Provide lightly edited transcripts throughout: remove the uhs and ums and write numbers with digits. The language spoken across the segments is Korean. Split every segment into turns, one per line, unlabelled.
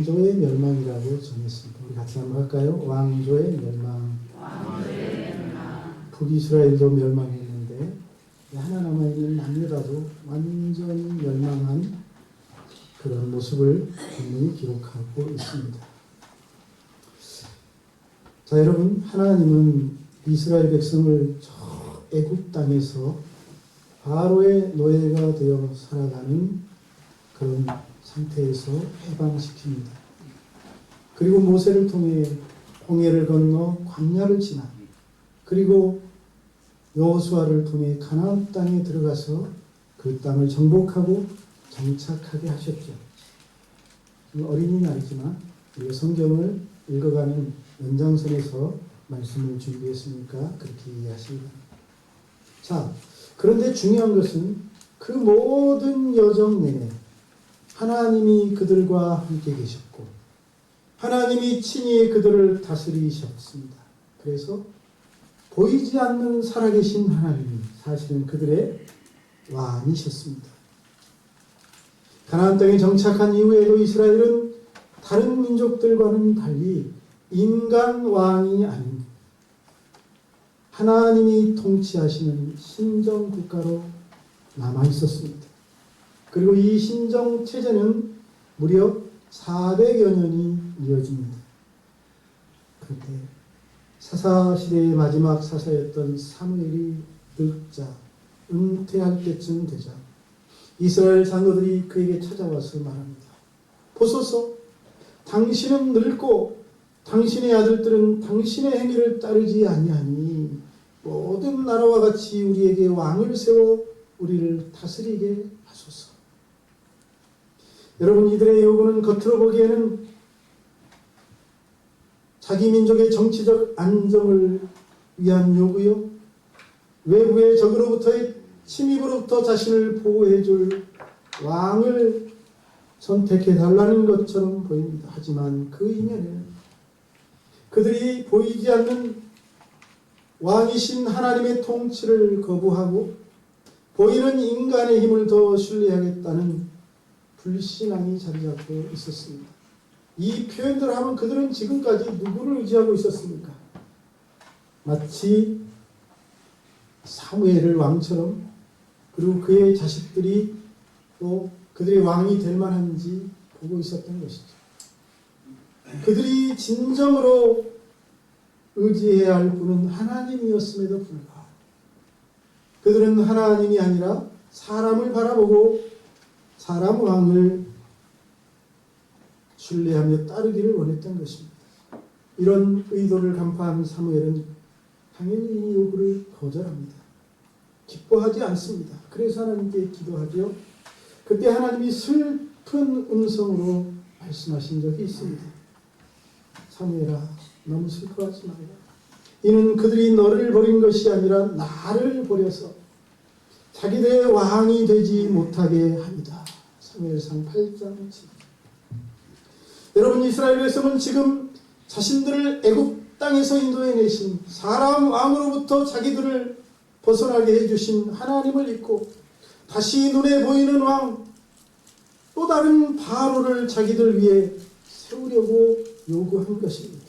왕조의 멸망이라고 정했습니다. 우리 같이 한번 할까요? 왕조의 멸망. 북이스라엘도 멸망했는데 하나 남아있는 남유다도 완전히 멸망한 그런 모습을 분명히 기록하고 있습니다. 자, 여러분, 하나님은 이스라엘 백성을 저 애굽 땅에서 바로의 노예가 되어 살아가는 그런 상태에서 해방시킵니다. 그리고 모세를 통해 홍해를 건너 광야를 지나 그리고 여호수아를 통해 가나안 땅에 들어가서 그 땅을 정복하고 정착하게 하셨죠. 어린이날이지만 우리가 성경을 읽어가는 연장선에서 말씀을 준비했으니까 그렇게 이해하시기 바랍니다. 자, 그런데 중요한 것은 그 모든 여정 내내 하나님이 그들과 함께 계셨고 하나님이 친히 그들을 다스리셨습니다. 그래서 보이지 않는 살아계신 하나님이 사실은 그들의 왕이셨습니다. 가나안 땅에 정착한 이후에도 이스라엘은 다른 민족들과는 달리 인간 왕이 아닌 하나님이 통치하시는 신정 국가로 남아 있었습니다. 그리고 이 신정 체제는 무려 400여 년이 이어집니다. 그때 사사시대의 마지막 사사였던 사무엘이 늙자 은퇴할 때쯤 되자 이스라엘 장로들이 그에게 찾아와서 말합니다. 보소서, 당신은 늙고 당신의 아들들은 당신의 행위를 따르지 아니하니 모든 나라와 같이 우리에게 왕을 세워 우리를 다스리게 하소서. 여러분, 이들의 요구는 겉으로 보기에는 자기 민족의 정치적 안정을 위한 요구요, 외부의 적으로부터의 침입으로부터 자신을 보호해줄 왕을 선택해달라는 것처럼 보입니다. 하지만 그 이면에는 그들이 보이지 않는 왕이신 하나님의 통치를 거부하고 보이는 인간의 힘을 더 신뢰하겠다는 불신앙이 자리 잡고 있었습니다. 이 표현대로 하면 그들은 지금까지 누구를 의지하고 있었습니까? 마치 사무엘을 왕처럼, 그리고 그의 자식들이 또 그들의 왕이 될 만한지 보고 있었던 것이죠. 그들이 진정으로 의지해야 할 분은 하나님이었음에도 불구하고 그들은 하나님이 아니라 사람을 바라보고 사람 왕을 신뢰하며 따르기를 원했던 것입니다. 이런 의도를 간파한 사무엘은 당연히 이 요구를 거절합니다. 기뻐하지 않습니다. 그래서 하나님께 기도하죠. 그때 하나님이 슬픈 음성으로 말씀하신 적이 있습니다. 사무엘아, 너무 슬퍼하지 마라. 이는 그들이 너를 버린 것이 아니라 나를 버려서 자기들의 왕이 되지 못하게 합니다. 사무엘상 8장 7. 여러분, 이스라엘 백성은 지금 자신들을 애굽 땅에서 인도해내신 사람 왕으로부터 자기들을 벗어나게 해주신 하나님을 잊고 다시 눈에 보이는 왕, 또 다른 바로를 자기들 위해 세우려고 요구한 것입니다.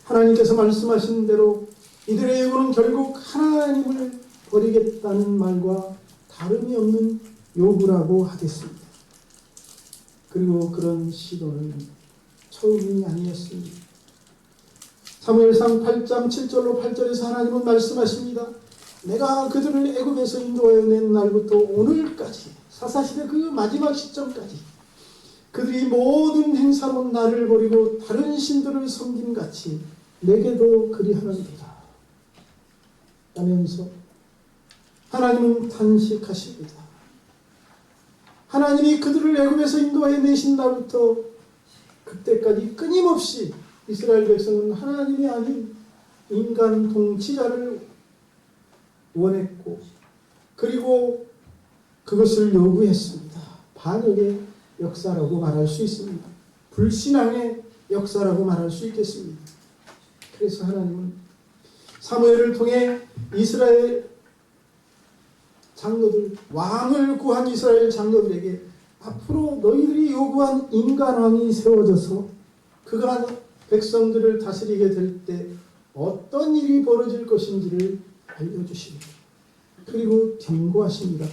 하나님께서 말씀하신 대로 이들의 요구는 결국 하나님을 버리겠다는 말과 다름이 없는 요구라고 하겠습니다. 그리고 그런 시도는 처음이 아니었습니다. 사무엘상 8장 7절로 8절에서 하나님은 말씀하십니다. 내가 그들을 애굽에서 인도하여 낸 날부터 오늘까지, 사사시대 그 마지막 시점까지 그들이 모든 행사로 나를 버리고 다른 신들을 섬긴 같이 내게도 그리하는도다 하면서 하나님은 탄식하십니다. 하나님이 그들을 애굽에서 인도하여 내신 날부터 그때까지 끊임없이 이스라엘 백성은 하나님이 아닌 인간 통치자를 원했고 그리고 그것을 요구했습니다. 반역의 역사라고 말할 수 있습니다. 불신앙의 역사라고 말할 수 있겠습니다. 그래서 하나님은 사무엘을 통해 이스라엘 장로들, 왕을 구한 이스라엘 장로들에게 앞으로 너희들이 요구한 인간왕이 세워져서 그가 백성들을 다스리게 될 때 어떤 일이 벌어질 것인지를 알려주십니다. 그리고 경고하십니다.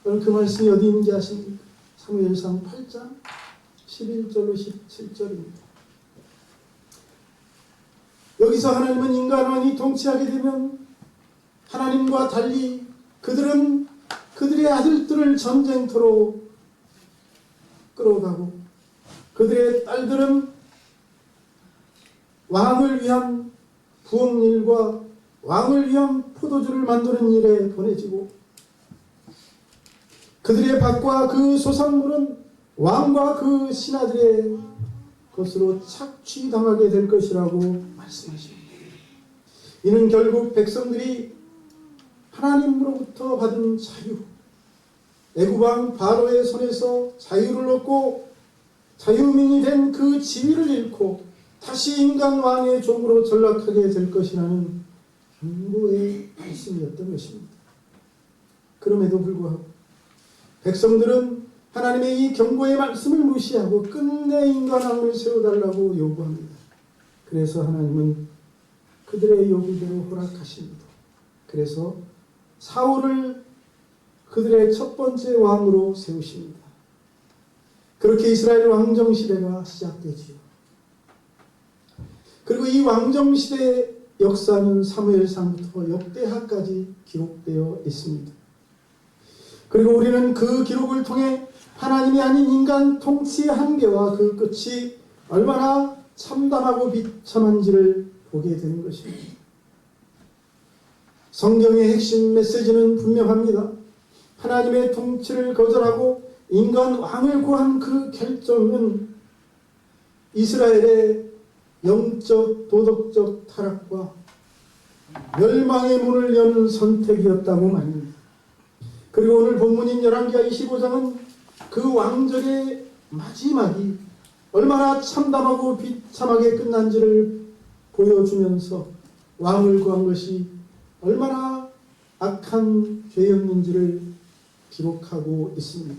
여러분 그 말씀이 어디 있는지 아십니까? 사무엘상 8장 11절로 17절입니다. 여기서 하나님은 인간왕이 통치하게 되면 하나님과 달리 그들은 그들의 아들들을 전쟁터로 끌어가고 그들의 딸들은 왕을 위한 부엌일과 왕을 위한 포도주를 만드는 일에 보내지고 그들의 밭과 그 소산물은 왕과 그 신하들의 것으로 착취당하게 될 것이라고 말씀하십니다. 이는 결국 백성들이 하나님으로부터 받은 자유, 애굽왕 바로의 손에서 자유를 얻고 자유민이 된 그 지위를 잃고 다시 인간 왕의 종으로 전락하게 될 것이라는 경고의 말씀이었던 것입니다. 그럼에도 불구하고 백성들은 하나님의 이 경고의 말씀을 무시하고 끝내 인간왕을 세워달라고 요구합니다. 그래서 하나님은 그들의 요구대로 허락하십니다. 그래서 사울을 그들의 첫 번째 왕으로 세우십니다. 그렇게 이스라엘 왕정시대가 시작되지요. 그리고 이 왕정시대의 역사는 사무엘상부터 역대하까지 기록되어 있습니다. 그리고 우리는 그 기록을 통해 하나님이 아닌 인간 통치의 한계와 그 끝이 얼마나 참담하고 비참한지를 보게 되는 것입니다. 성경의 핵심 메시지는 분명합니다. 하나님의 통치를 거절하고 인간 왕을 구한 그 결정은 이스라엘의 영적 도덕적 타락과 멸망의 문을 여는 선택이었다고 말입니다. 그리고 오늘 본문인 열왕기하 25장은 그 왕절의 마지막이 얼마나 참담하고 비참하게 끝난지를 보여주면서 왕을 구한 것이 얼마나 악한 죄였는지를 기록하고 있습니다.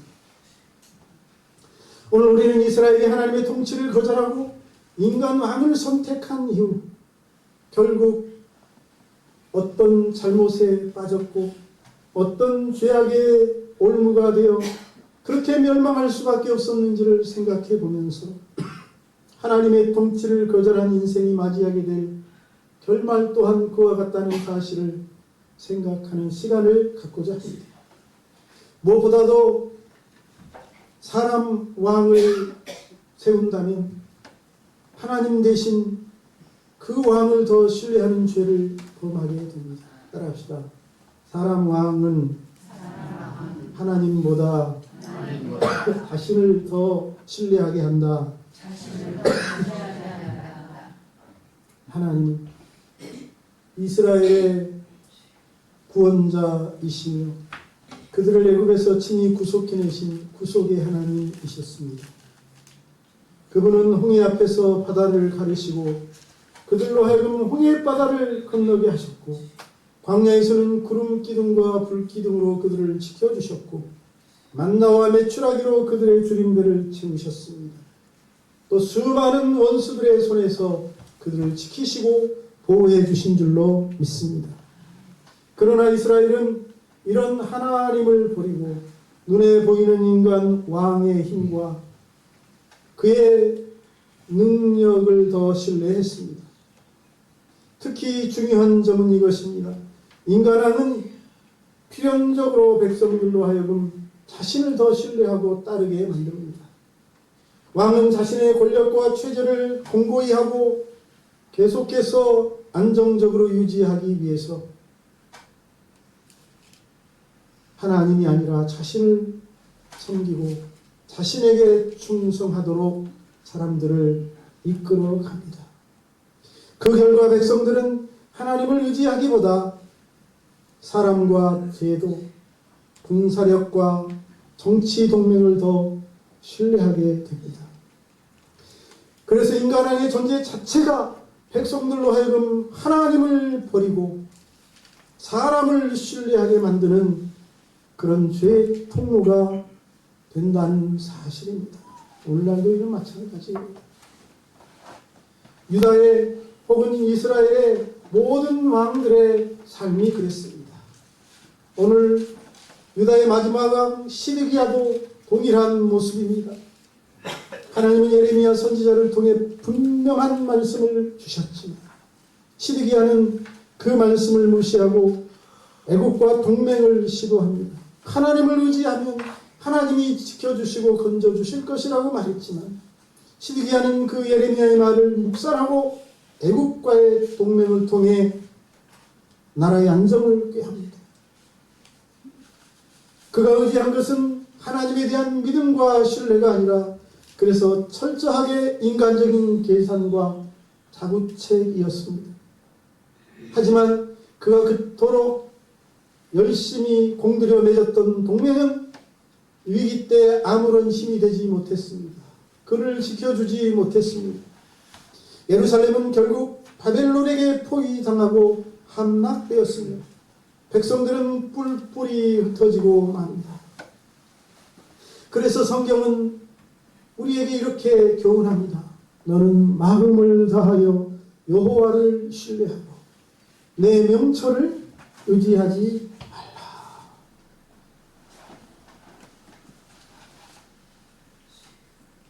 오늘 우리는 이스라엘이 하나님의 통치를 거절하고 인간 왕을 선택한 이후 결국 어떤 잘못에 빠졌고 어떤 죄악의 올무가 되어 그렇게 멸망할 수밖에 없었는지를 생각해 보면서 하나님의 통치를 거절한 인생이 맞이하게 될 결말 또한 그와 같다는 사실을 생각하는 시간을 갖고자 합니다. 무엇보다도 사람 왕을 세운다면 하나님 대신 그 왕을 더 신뢰하는 죄를 범하게 됩니다. 따라합시다. 사람 왕은 하나님보다 자신을 더 신뢰하게 한다. 하나님 이스라엘의 구원자이시며 그들을 애굽에서 친히 구속해내신 구속의 하나님이셨습니다. 그분은 홍해 앞에서 바다를 가르시고 그들로 하여금 홍해 바다를 건너게 하셨고 광야에서는 구름 기둥과 불 기둥으로 그들을 지켜주셨고 만나와 메추라기로 그들의 줄임배를 채우셨습니다. 또 수많은 원수들의 손에서 그들을 지키시고 보호해 주신 줄로 믿습니다. 그러나 이스라엘은 이런 하나님을 버리고 눈에 보이는 인간 왕의 힘과 그의 능력을 더 신뢰했습니다. 특히 중요한 점은 이것입니다. 인간왕은 필연적으로 백성들로 하여금 자신을 더 신뢰하고 따르게 만듭니다. 왕은 자신의 권력과 체제를 공고히 하고 계속해서 안정적으로 유지하기 위해서 하나님이 아니라 자신을 섬기고 자신에게 충성하도록 사람들을 이끌어 갑니다. 그 결과 백성들은 하나님을 의지하기보다 사람과 제도, 군사력과 정치 동맹을 더 신뢰하게 됩니다. 그래서 인간의 존재 자체가 백성들로 하여금 하나님을 버리고 사람을 신뢰하게 만드는 그런 죄의 통로가 된다는 사실입니다. 오늘날도 이런 마찬가지입니다. 유다의 혹은 이스라엘의 모든 왕들의 삶이 그랬습니다. 오늘 유다의 마지막 왕 시드기야도 동일한 모습입니다. 하나님은 예레미야 선지자를 통해 분명한 말씀을 주셨지만 시드기야는 그 말씀을 무시하고 애국과 동맹을 시도합니다. 하나님을 의지하면 하나님이 지켜주시고 건져주실 것이라고 말했지만 시드기야는 그 예레미야의 말을 묵살하고 애국과의 동맹을 통해 나라의 안정을 꾀합니다. 그가 의지한 것은 하나님에 대한 믿음과 신뢰가 아니라 그래서 철저하게 인간적인 계산과 자구책이었습니다. 하지만 그가 그토록 열심히 공들여 맺었던 동맹은 위기 때 아무런 힘이 되지 못했습니다. 그를 지켜주지 못했습니다. 예루살렘은 결국 바벨론에게 포위당하고 함락되었습니다. 백성들은 뿔뿔이 흩어지고 맙니다. 그래서 성경은 우리에게 이렇게 교훈합니다. 너는 마음을 다하여 여호와를 신뢰하고 내 명철을 의지하지 말라.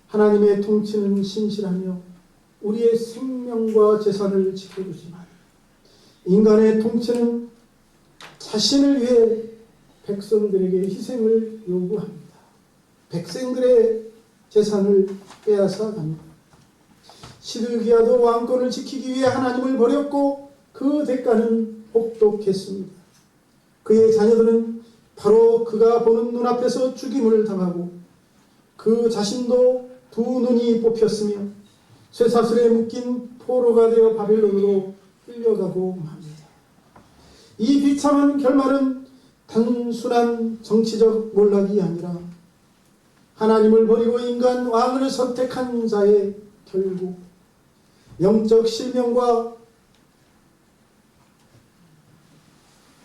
하나님의 통치는 신실하며 우리의 생명과 재산을 지켜주지만 인간의 통치는 자신을 위해 백성들에게 희생을 요구합니다. 백성들의 재산을 빼앗아 갑니다. 시드기야도 왕권을 지키기 위해 하나님을 버렸고 그 대가는 혹독했습니다. 그의 자녀들은 바로 그가 보는 눈앞에서 죽임을 당하고 그 자신도 두 눈이 뽑혔으며 쇠사슬에 묶인 포로가 되어 바벨론으로 끌려가고 맙니다. 이 비참한 결말은 단순한 정치적 몰락이 아니라 하나님을 버리고 인간 왕을 선택한 자의 결국 영적 실명과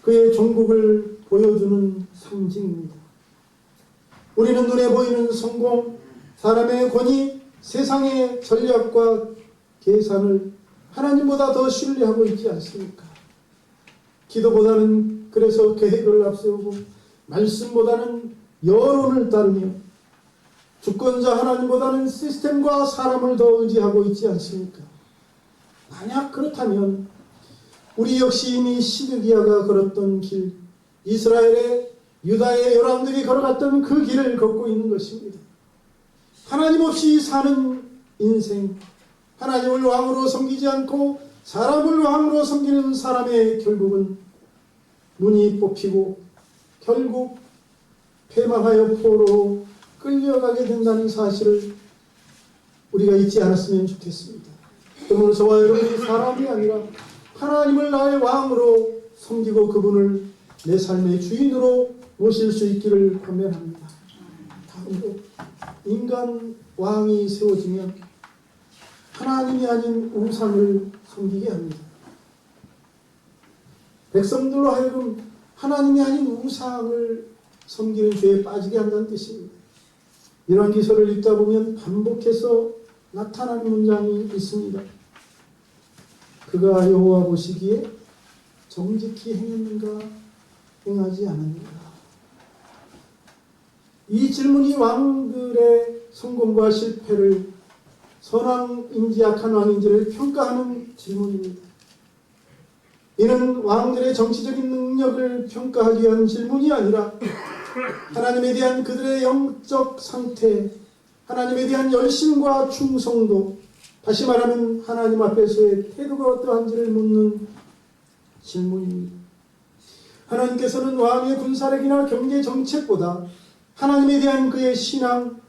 그의 종국을 보여주는 상징입니다. 우리는 눈에 보이는 성공, 사람의 권위, 세상의 전략과 계산을 하나님보다 더 신뢰하고 있지 않습니까? 기도보다는 그래서 계획을 앞세우고 말씀보다는 여론을 따르며 주권자 하나님보다는 시스템과 사람을 더 의지하고 있지 않습니까? 만약 그렇다면 우리 역시 이미 시드기야가 걸었던 길, 이스라엘의 유다의 열왕들이 걸어갔던 그 길을 걷고 있는 것입니다. 하나님 없이 사는 인생, 하나님을 왕으로 섬기지 않고 사람을 왕으로 섬기는 사람의 결국은 눈이 뽑히고 결국 패망하여 포로로 끌려가게 된다는 사실을 우리가 잊지 않았으면 좋겠습니다. 그러므로 저와 여러분이 사람이 아니라 하나님을 나의 왕으로 섬기고 그분을 내 삶의 주인으로 모실 수 있기를 권면합니다. 다음으로 인간 왕이 세워지면 하나님이 아닌 우상을 섬기게 합니다. 백성들로 하여금 하나님이 아닌 우상을 섬기는 죄에 빠지게 한다는 뜻입니다. 이러한 기설을 읽다 보면 반복해서 나타나는 문장이 있습니다. 그가 여호와 보시기에 정직히 행했는가 행하지 않았는가. 이 질문이 왕들의 성공과 실패를 선왕인지 악한 왕인지를 평가하는 질문입니다. 이는 왕들의 정치적인 능력을 평가하기 위한 질문이 아니라 하나님에 대한 그들의 영적 상태, 하나님에 대한 열심과 충성도, 다시 말하면 하나님 앞에서의 태도가 어떠한지를 묻는 질문입니다. 하나님께서는 왕의 군사력이나 경제 정책보다 하나님에 대한 그의 신앙,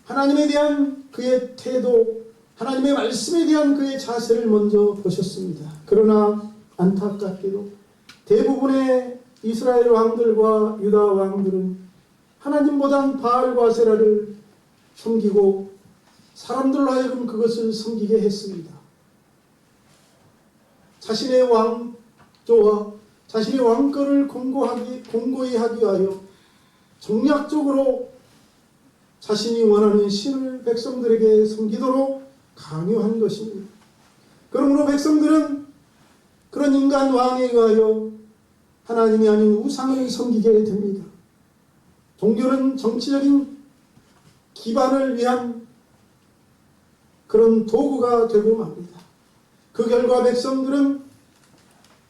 하나님에 대한 그의 태도, 하나님의 말씀에 대한 그의 자세를 먼저 보셨습니다. 그러나 안타깝게도 대부분의 이스라엘 왕들과 유다 왕들은 하나님보단 바알과 세라를 섬기고 사람들로 하여금 그것을 섬기게 했습니다. 자신의 왕조와 자신의 왕권을 공고히 하기 위하여 정략적으로 자신이 원하는 신을 백성들에게 섬기도록 강요한 것입니다. 그러므로 백성들은 그런 인간 왕에 의하여 하나님이 아닌 우상을 섬기게 됩니다. 종교는 정치적인 기반을 위한 그런 도구가 되고 맙니다. 그 결과 백성들은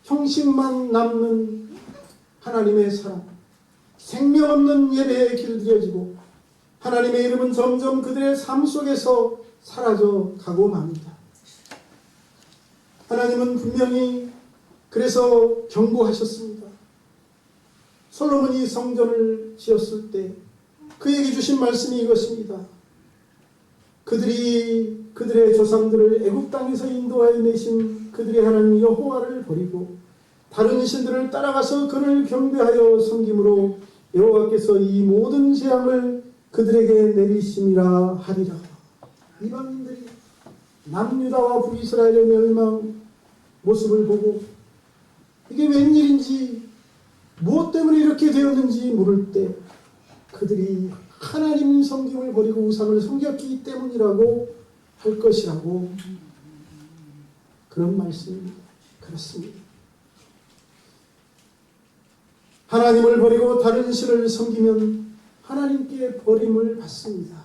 형식만 남는 하나님의 사랑, 생명 없는 예배에 길들여지고 하나님의 이름은 점점 그들의 삶 속에서 사라져 가고 맙니다. 하나님은 분명히 그래서 경고하셨습니다. 솔로몬이 성전을 지었을 때 그에게 주신 말씀이 이것입니다. 그들이 그들의 조상들을 애굽 땅에서 인도하여 내신 그들의 하나님 여호와를 버리고 다른 신들을 따라가서 그를 경배하여 섬김으로 여호와께서 이 모든 재앙을 그들에게 내리심이라 하리라. 이방인들이 남유다와 북이스라엘의 멸망 모습을 보고 이게 웬일인지 무엇 때문에 이렇게 되었는지 물을 때 그들이 하나님 섬김을 버리고 우상을 섬겼기 때문이라고 할 것이라고 그런 말씀입니다. 그렇습니다. 하나님을 버리고 다른 신을 섬기면 하나님께 버림을 받습니다.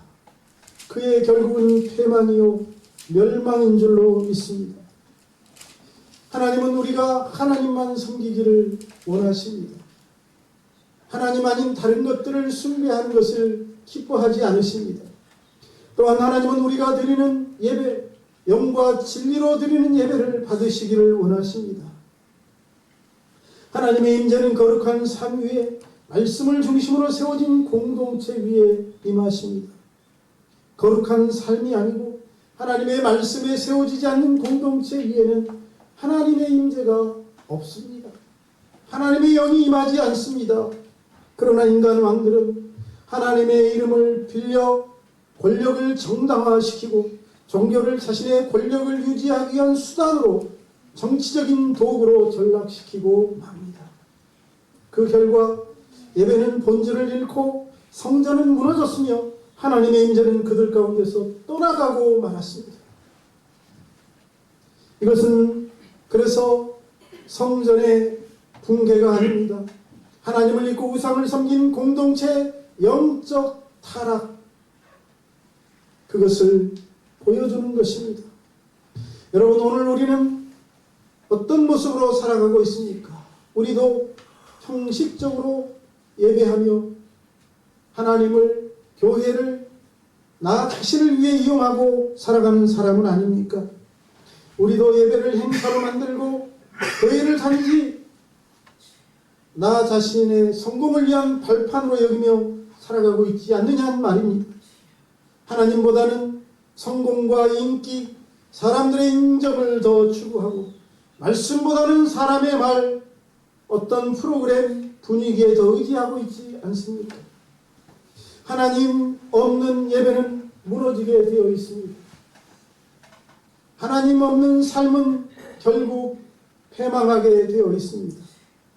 그의 결국은 패망이요 멸망인 줄로 믿습니다. 하나님은 우리가 하나님만 섬기기를 원하십니다. 하나님 아닌 다른 것들을 숭배하는 것을 기뻐하지 않으십니다. 또한 하나님은 우리가 드리는 예배, 영과 진리로 드리는 예배를 받으시기를 원하십니다. 하나님의 임재는 거룩한 산 위에 말씀을 중심으로 세워진 공동체 위에 임하십니다. 거룩한 삶이 아니고 하나님의 말씀에 세워지지 않는 공동체 위에는 하나님의 임재가 없습니다. 하나님의 영이 임하지 않습니다. 그러나 인간 왕들은 하나님의 이름을 빌려 권력을 정당화시키고 종교를 자신의 권력을 유지하기 위한 수단으로 정치적인 도구로 전락시키고 맙니다. 그 결과 예배는 본질을 잃고 성전은 무너졌으며 하나님의 임재는 그들 가운데서 떠나가고 말았습니다. 이것은 그래서 성전의 붕괴가 아닙니다. 하나님을 잊고 우상을 섬긴 공동체의 영적 타락, 그것을 보여주는 것입니다. 여러분, 오늘 우리는 어떤 모습으로 살아가고 있습니까? 우리도 형식적으로 예배하며 하나님을, 교회를 나 자신을 위해 이용하고 살아가는 사람은 아닙니까? 우리도 예배를 행사로 만들고 교회를 단지 나 자신의 성공을 위한 발판으로 여기며 살아가고 있지 않느냐는 말입니다. 하나님보다는 성공과 인기, 사람들의 인정을 더 추구하고 말씀보다는 사람의 말, 어떤 프로그램, 분위기에 더 의지하고 있지 않습니까? 하나님 없는 예배는 무너지게 되어 있습니다. 하나님 없는 삶은 결국 패망하게 되어 있습니다.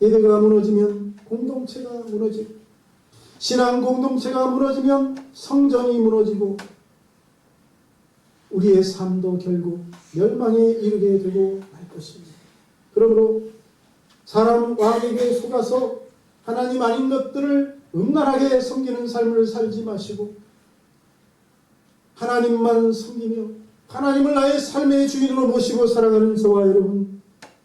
예배가 무너지면 공동체가 무너지고, 신앙 공동체가 무너지면 성전이 무너지고, 우리의 삶도 결국 멸망에 이르게 되고 말 것입니다. 그러므로 사람 왕에게 속아서 하나님 아닌 것들을 음란하게 섬기는 삶을 살지 마시고 하나님만 섬기며 하나님을 나의 삶의 주인으로 모시고 살아가는 저와 여러분,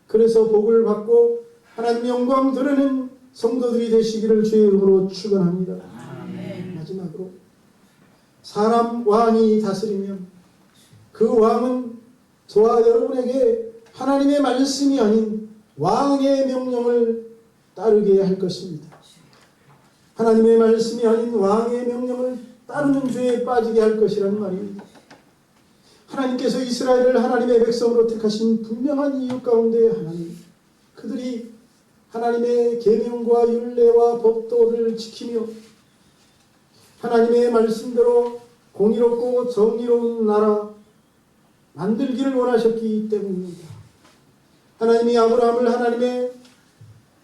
그래서 복을 받고 하나님 영광 드러내는 성도들이 되시기를 주의 이름으로 축원합니다. 마지막으로 사람 왕이 다스리면 그 왕은 저와 여러분에게 하나님의 말씀이 아닌 왕의 명령을 따르게 할 것입니다. 하나님의 말씀이 아닌 왕의 명령을 따르는 죄에 빠지게 할 것이라는 말입니다. 하나님께서 이스라엘을 하나님의 백성으로 택하신 분명한 이유 가운데 하나님, 그들이 하나님의 계명과 율례와 법도를 지키며 하나님의 말씀대로 공의롭고 정의로운 나라 만들기를 원하셨기 때문입니다. 하나님이 아브라함을 하나님의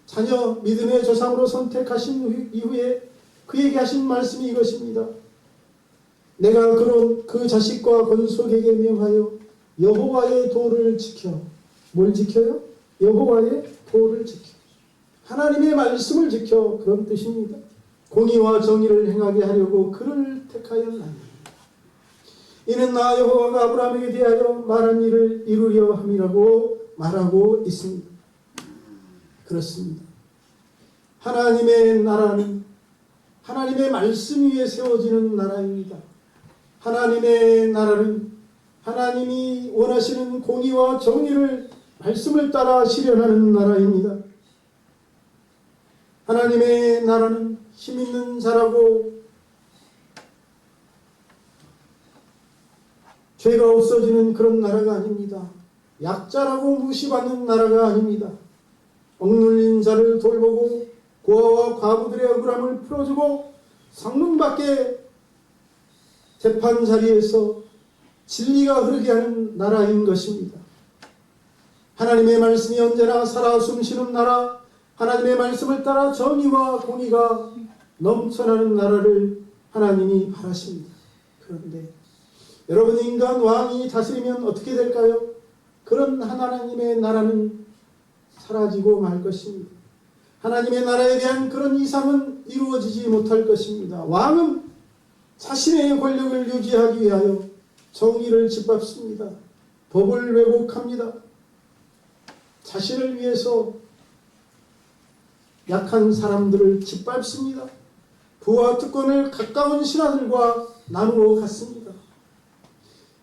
자녀, 믿음의 조상으로 선택하신 이후에 그에게 하신 말씀이 이것입니다. 내가 그런 그 자식과 건속에게 명하여 여호와의 도를 지켜. 뭘 지켜요? 여호와의 도를 지켜. 하나님의 말씀을 지켜. 그런 뜻입니다. 공의와 정의를 행하게 하려고 그를 택하였나니 이는 나 여호와가 아브라함에게 대하여 말한 일을 이루려 함이라고 말하고 있습니다. 그렇습니다. 하나님의 나라는 하나님의 말씀 위에 세워지는 나라입니다. 하나님의 나라는 하나님이 원하시는 공의와 정의를 말씀을 따라 실현하는 나라입니다. 하나님의 나라는 힘있는 자라고 죄가 없어지는 그런 나라가 아닙니다. 약자라고 무시받는 나라가 아닙니다. 억눌린 자를 돌보고 고아와 과부들의 억울함을 풀어주고 성문 밖에 재판 자리에서 진리가 흐르게 하는 나라인 것입니다. 하나님의 말씀이 언제나 살아 숨쉬는 나라, 하나님의 말씀을 따라 정의와 공의가 넘쳐나는 나라를 하나님이 바라십니다. 그런데 여러분, 인간 왕이 다스리면 어떻게 될까요? 그런 하나님의 나라는 사라지고 말 것입니다. 하나님의 나라에 대한 그런 이상은 이루어지지 못할 것입니다. 왕은 자신의 권력을 유지하기 위하여 정의를 짓밟습니다. 법을 왜곡합니다. 자신을 위해서 약한 사람들을 짓밟습니다. 부와 특권을 가까운 신하들과 나누어 갔습니다.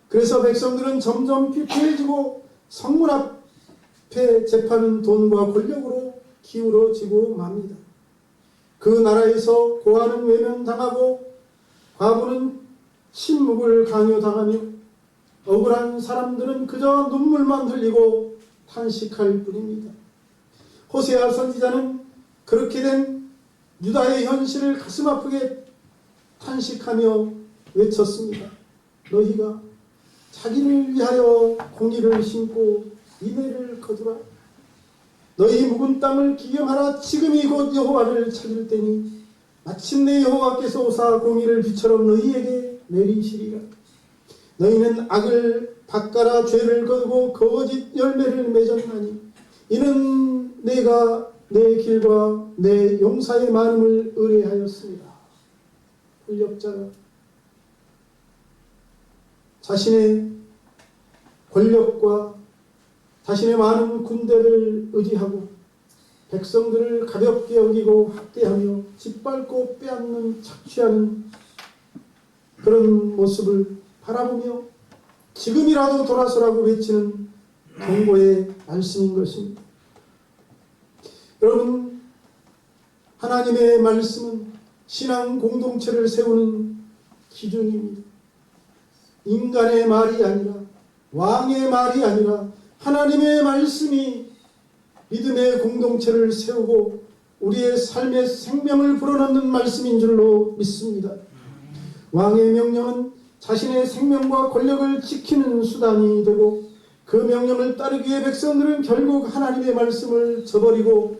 그래서 백성들은 점점 피폐해지고 성문 앞에 재판은 돈과 권력으로 기울어지고 맙니다. 그 나라에서 고아는 외면당하고 과부는 침묵을 강요당하며 억울한 사람들은 그저 눈물만 흘리고 탄식할 뿐입니다. 호세아 선지자는 그렇게 된 유다의 현실을 가슴 아프게 탄식하며 외쳤습니다. 너희가 자기를 위하여 공의를 심고 인애를 거두라. 너희 묵은 땅을 기경하라. 지금이 곧 여호와를 찾을 때니 마침내 여호와께서 오사 공의를 비처럼 너희에게 내리시리라. 너희는 악을 닦아라. 죄를 거두고 거짓 열매를 맺었나니 이는 내가 내 길과 내 용사의 많음을 의뢰하였습니다. 권력자가 자신의 권력과 자신의 많은 군대를 의지하고 백성들을 가볍게 여기고 학대하며 짓밟고 빼앗는 착취하는 그런 모습을 바라보며 지금이라도 돌아서라고 외치는 경고의 말씀인 것입니다. 여러분, 하나님의 말씀은 신앙 공동체를 세우는 기준입니다. 인간의 말이 아니라, 왕의 말이 아니라 하나님의 말씀이 믿음의 공동체를 세우고 우리의 삶의 생명을 불어넣는 말씀인 줄로 믿습니다. 왕의 명령은 자신의 생명과 권력을 지키는 수단이 되고 그 명령을 따르기 위해 백성들은 결국 하나님의 말씀을 저버리고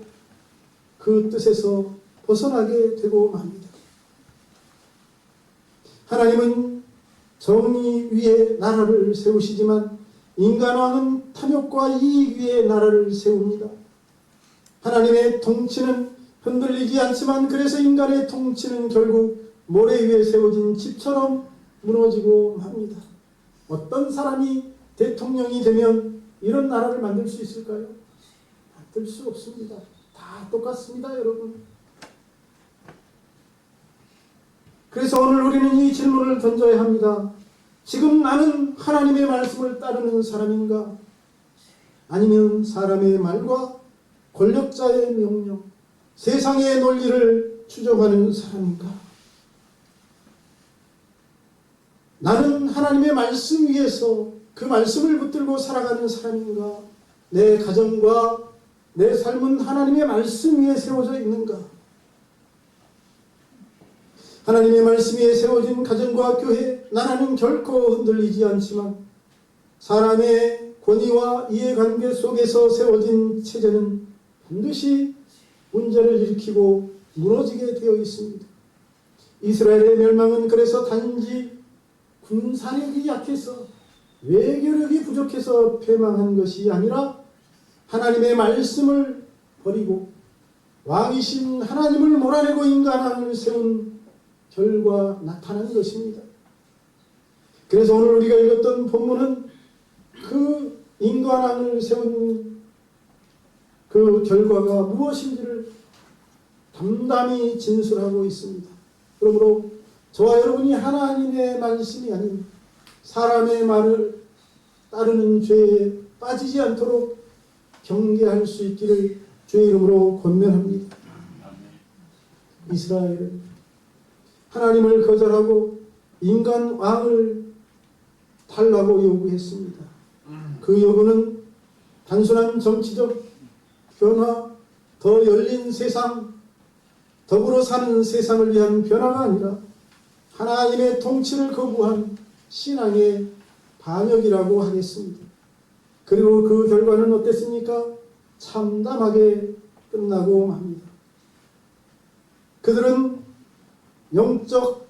그 뜻에서 벗어나게 되고 맙니다. 하나님은 정의 위에 나라를 세우시지만 인간왕은 탐욕과 이익 위에 나라를 세웁니다. 하나님의 통치는 흔들리지 않지만 그래서 인간의 통치는 결국 모래 위에 세워진 집처럼 무너지고 맙니다. 어떤 사람이 대통령이 되면 이런 나라를 만들 수 있을까요? 만들 수 없습니다. 다 똑같습니다, 여러분. 그래서 오늘 우리는 이 질문을 던져야 합니다. 지금 나는 하나님의 말씀을 따르는 사람인가? 아니면 사람의 말과 권력자의 명령, 세상의 논리를 추종하는 사람인가? 나는 하나님의 말씀 위에서 그 말씀을 붙들고 살아가는 사람인가? 내 가정과 내 삶은 하나님의 말씀 위에 세워져 있는가? 하나님의 말씀 위에 세워진 가정과 교회, 나라는 결코 흔들리지 않지만 사람의 권위와 이해관계 속에서 세워진 체제는 반드시 문제를 일으키고 무너지게 되어 있습니다. 이스라엘의 멸망은 그래서 단지 군사력이 약해서 외교력이 부족해서 패망한 것이 아니라 하나님의 말씀을 버리고 왕이신 하나님을 몰아내고 인간왕을 세운 결과 나타난 것입니다. 그래서 오늘 우리가 읽었던 본문은 그 인간왕을 세운 그 결과가 무엇인지를 담담히 진술하고 있습니다. 그러므로 저와 여러분이 하나님의 말씀이 아닌 사람의 말을 따르는 죄에 빠지지 않도록 경계할 수 있기를 주의 이름으로 권면합니다. 이스라엘은 하나님을 거절하고 인간 왕을 달라고 요구했습니다. 그 요구는 단순한 정치적 변화, 더 열린 세상, 더불어 사는 세상을 위한 변화가 아니라 하나님의 통치를 거부한 신앙의 반역이라고 하겠습니다. 그리고 그 결과는 어땠습니까? 참담하게 끝나고 맙니다. 그들은 영적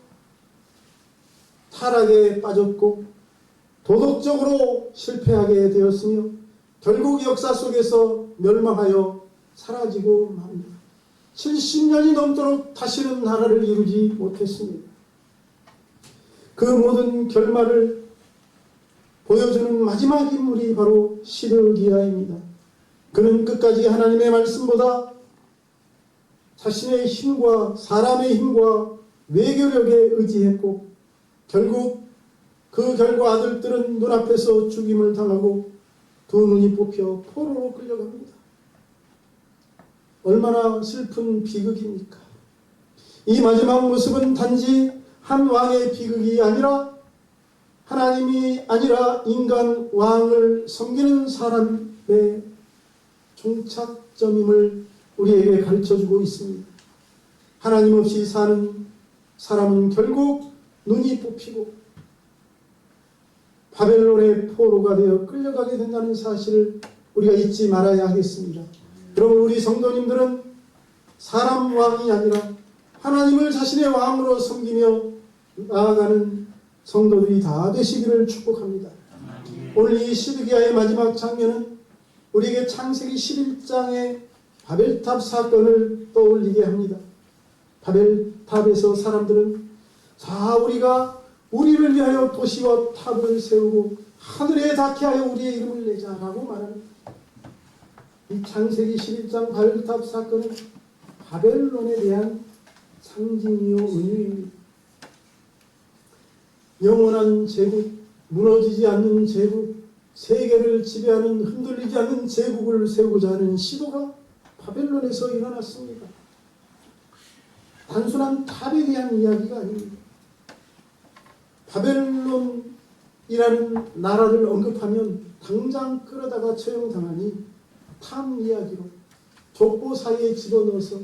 타락에 빠졌고 도덕적으로 실패하게 되었으며 결국 역사 속에서 멸망하여 사라지고 맙니다. 70년이 넘도록 다시는 나라를 이루지 못했습니다. 그 모든 결말을 보여주는 마지막 인물이 바로 시드기야입니다. 그는 끝까지 하나님의 말씀보다 자신의 힘과 사람의 힘과 외교력에 의지했고 결국 그 결과 아들들은 눈앞에서 죽임을 당하고 두 눈이 뽑혀 포로로 끌려갑니다. 얼마나 슬픈 비극입니까? 이 마지막 모습은 단지 한 왕의 비극이 아니라 하나님이 아니라 인간 왕을 섬기는 사람의 종착점임을 우리에게 가르쳐주고 있습니다. 하나님 없이 사는 사람은 결국 눈이 뽑히고 바벨론의 포로가 되어 끌려가게 된다는 사실을 우리가 잊지 말아야 하겠습니다. 그럼 우리 성도님들은 사람 왕이 아니라 하나님을 자신의 왕으로 섬기며 나아가는 성도들이 다 되시기를 축복합니다. 오늘 이 시드기야의 마지막 장면은 우리에게 창세기 11장의 바벨탑 사건을 떠올리게 합니다. 바벨탑에서 사람들은 자 우리가 우리를 위하여 도시와 탑을 세우고 하늘에 닿게 하여 우리의 이름을 내자라고 말하는 이 창세기 11장 바벨탑 사건은 바벨론에 대한 상징이요 은유입니다. 영원한 제국, 무너지지 않는 제국, 세계를 지배하는 흔들리지 않는 제국을 세우고자 하는 시도가 바벨론에서 일어났습니다. 단순한 탑에 대한 이야기가 아닙니다. 바벨론이라는 나라를 언급하면 당장 끌어다가 처형당하니 탑 이야기로 족보 사이에 집어넣어서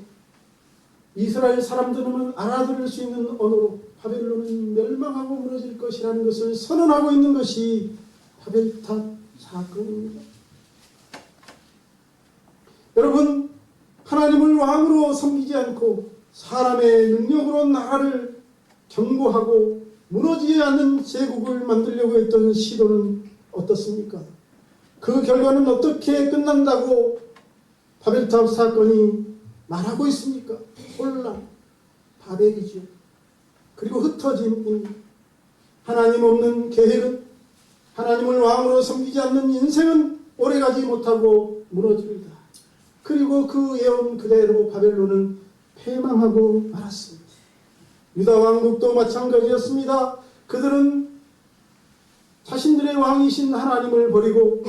이스라엘 사람들은 알아들을 수 있는 언어로 바벨론은 멸망하고 무너질 것이라는 것을 선언하고 있는 것이 바벨탑 사건입니다. 여러분, 하나님을 왕으로 섬기지 않고 사람의 능력으로 나라를 견고하고 무너지지 않는 제국을 만들려고 했던 시도는 어떻습니까? 그 결과는 어떻게 끝난다고 바벨탑 사건이 말하고 있습니까? 혼란, 바벨이죠. 그리고 흩어짐입니다. 하나님 없는 계획은, 하나님을 왕으로 섬기지 않는 인생은 오래가지 못하고 무너집니다. 그리고 그 예언 그대로 바벨론은 패망하고 말았습니다. 유다 왕국도 마찬가지였습니다. 그들은 자신들의 왕이신 하나님을 버리고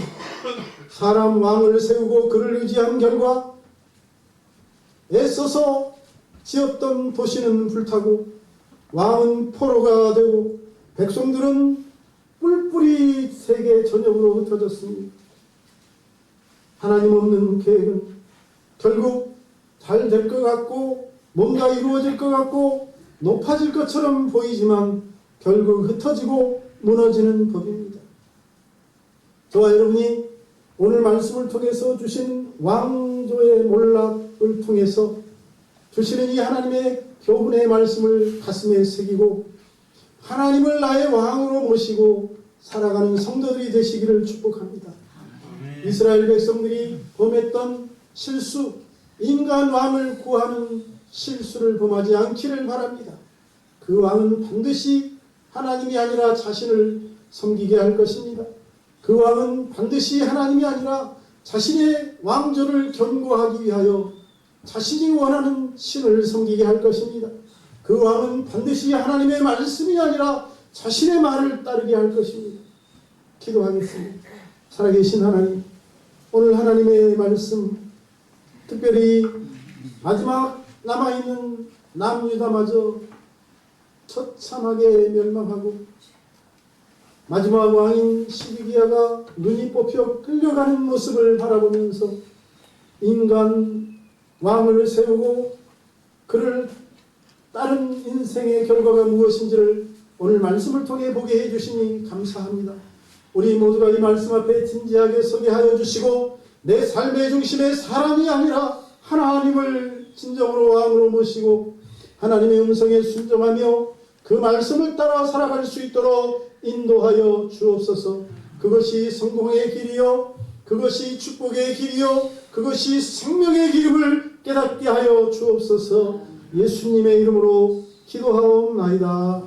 사람 왕을 세우고 그를 의지한 결과 애써서 지었던 도시는 불타고 왕은 포로가 되고 백성들은 뿔뿔이 세계 전역으로 흩어졌습니다. 하나님 없는 계획은 결국 잘 될 것 같고 뭔가 이루어질 것 같고 높아질 것처럼 보이지만 결국 흩어지고 무너지는 법입니다. 저와 여러분이 오늘 말씀을 통해서 주신 왕조의 몰락을 통해서 주시는 이 하나님의 교훈의 말씀을 가슴에 새기고 하나님을 나의 왕으로 모시고 살아가는 성도들이 되시기를 축복합니다. 이스라엘 백성들이 범했던 실수, 인간 왕을 구하는 실수를 범하지 않기를 바랍니다. 그 왕은 반드시 하나님이 아니라 자신을 섬기게 할 것입니다. 그 왕은 반드시 하나님이 아니라 자신의 왕조를 견고하기 위하여 자신이 원하는 신을 섬기게 할 것입니다. 그 왕은 반드시 하나님의 말씀이 아니라 자신의 말을 따르게 할 것입니다. 기도하겠습니다. 살아계신 하나님, 오늘 하나님의 말씀, 특별히 마지막 남아있는 남유다마저 처참하게 멸망하고 마지막 왕인 시드기야가 눈이 뽑혀 끌려가는 모습을 바라보면서 인간 왕을 세우고 그를 따른 인생의 결과가 무엇인지를 오늘 말씀을 통해 보게 해주시니 감사합니다. 우리 모두가 이 말씀 앞에 진지하게 서게 하여 주시고 내 삶의 중심에 사람이 아니라 하나님을 진정으로 왕으로 모시고 하나님의 음성에 순종하며 그 말씀을 따라 살아갈 수 있도록 인도하여 주옵소서. 그것이 성공의 길이요, 그것이 축복의 길이요, 그것이 생명의 길임을 깨닫게 하여 주옵소서. 예수님의 이름으로 기도하옵나이다.